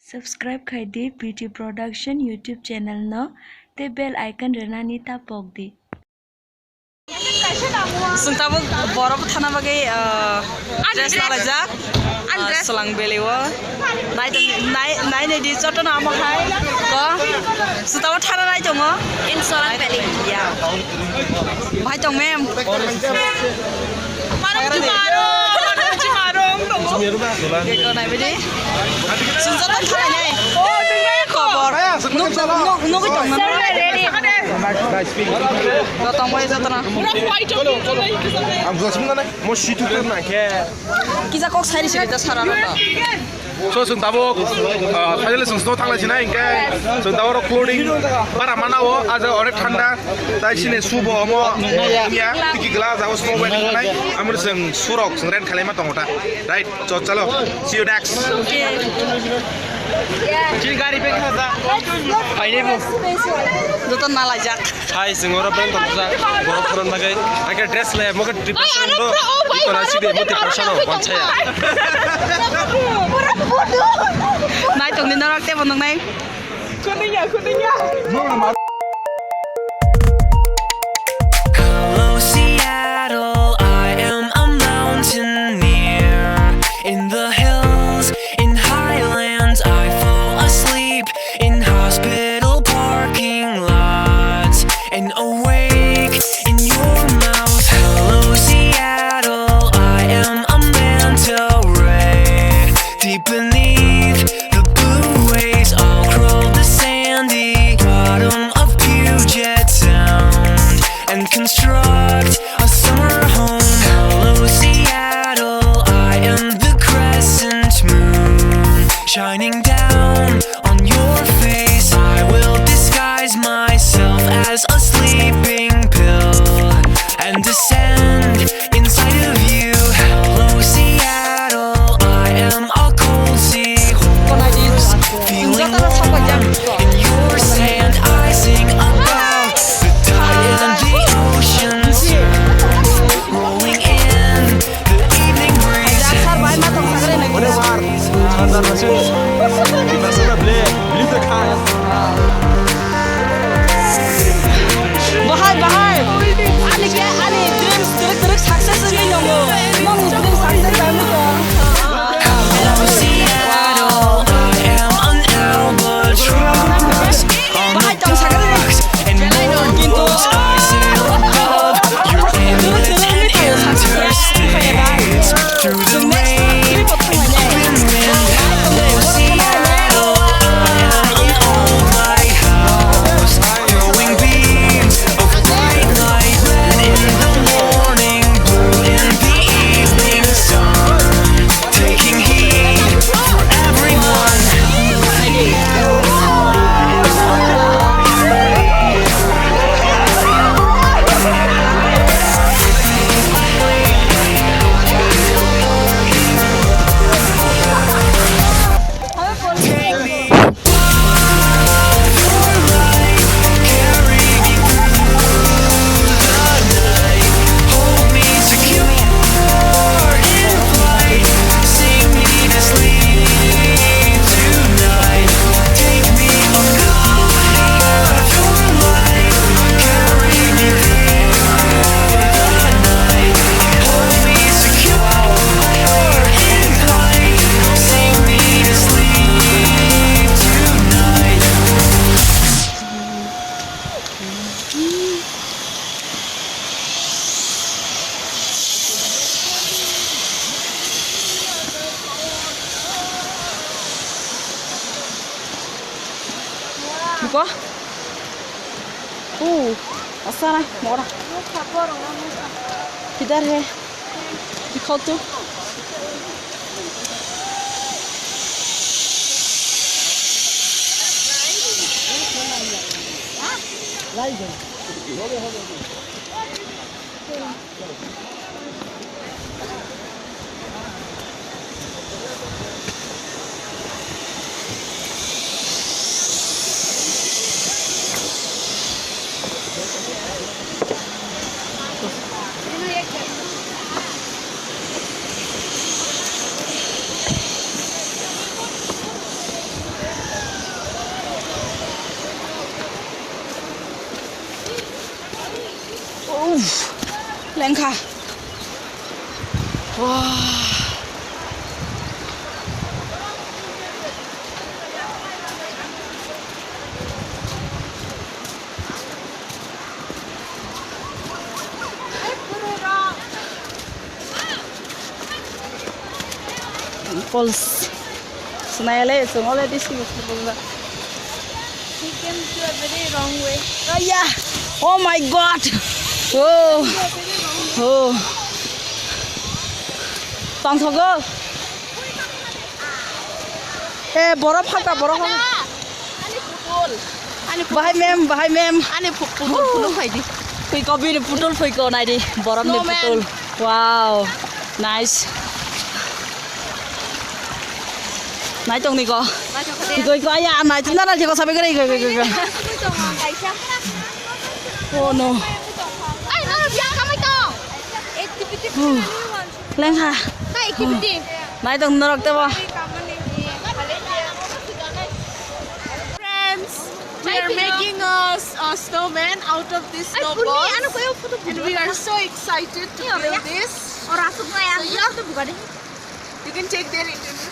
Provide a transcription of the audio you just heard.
Subscribe khaidi PT Production YouTube channel no te bell icon renani tapok di. Suntabuk borok thana bagai dress nalajak selang belewo nai ne di choto na mo khai ko suntabuk thana nai tongo in solang bele ya bhai tong mem marong tongo ko nai bedi suntabuk thana nai khobor nuk tong na Datang bayi zatna. Am zasmina na, mo shitu na ke. Kita kok sari sari tas harana. So suntabuk, saya le sungsno thangla jina ingke, suntabuk clothing para mana wo, aja orek thanda, tai sini subo mo, ya, tiki gelas, aku semua wedding nai, amur seng surok, seng ren kalema tongota, right? So chalo, see you next. Ciri gari pe kasa, ini bu, Dutan nalajak. Hai, sengora brand tongsa, borok koron bagai, agar dress le, mau ke depression do, itu nasi deh, mau depression do, wancaya. Nai tong din narak te bonong nai. Hello, Seattle. I am a mountaineer in the hills, in highlands. I fall asleep in hospital parking lots and awake in your mouth. Hello, Seattle. I am a manta ray deep beneath the blue waves. I'll crawl the sandy bottom of Puget Sound and construct a summer home. Hello, Seattle. I am the crescent moon shining down on your face. I will disguise myself as a sleeping pill and descend inside of you. Hello, Seattle. I am a cold seahorse feeling warm in your sand. I sing about the tide and the ocean's surf rolling in the evening breeze. Bahar. Ali dreams terus success ni nyomo. Mong dream success kamu to. Hello, Seattle. I am an albatross on the docks and motorboats. I sail above your inlets and interstates through the rain and open wind. Hello, Seattle. I am an old lighthouse throwing beams of bright light, red in the morning, blue in the evening sun, taking heed for everyone. Take me above your light, carry me through the night, hold me secure in flight, sing me to sleep tonight. Take me above your light, carry me through the night, hold me secure in flight, sing me to sleep tonight. Buka. Asana, mora. किधर है दिखाओ तो lengkha wow Pulse. Senayale, senole di sini sebelah. He came to a very wrong way. Oh yeah. Oh my God. Oh. Oh. Tang thogo. Eh, boraf haka, boraf haka. Bahai mem. Ani putol phaidi. Pui kopi ni putol pui ko nai di. Boraf ni putol. Wow. Nice. Nãy trong này có thì có ai ăn này chúng ta là chỉ có sao cái đây kìa oh no lên ha nãy trong nó được bao Friends, we are making a snowman out of this snowball, and we are so excited to build this. So yeah, you can take their interview.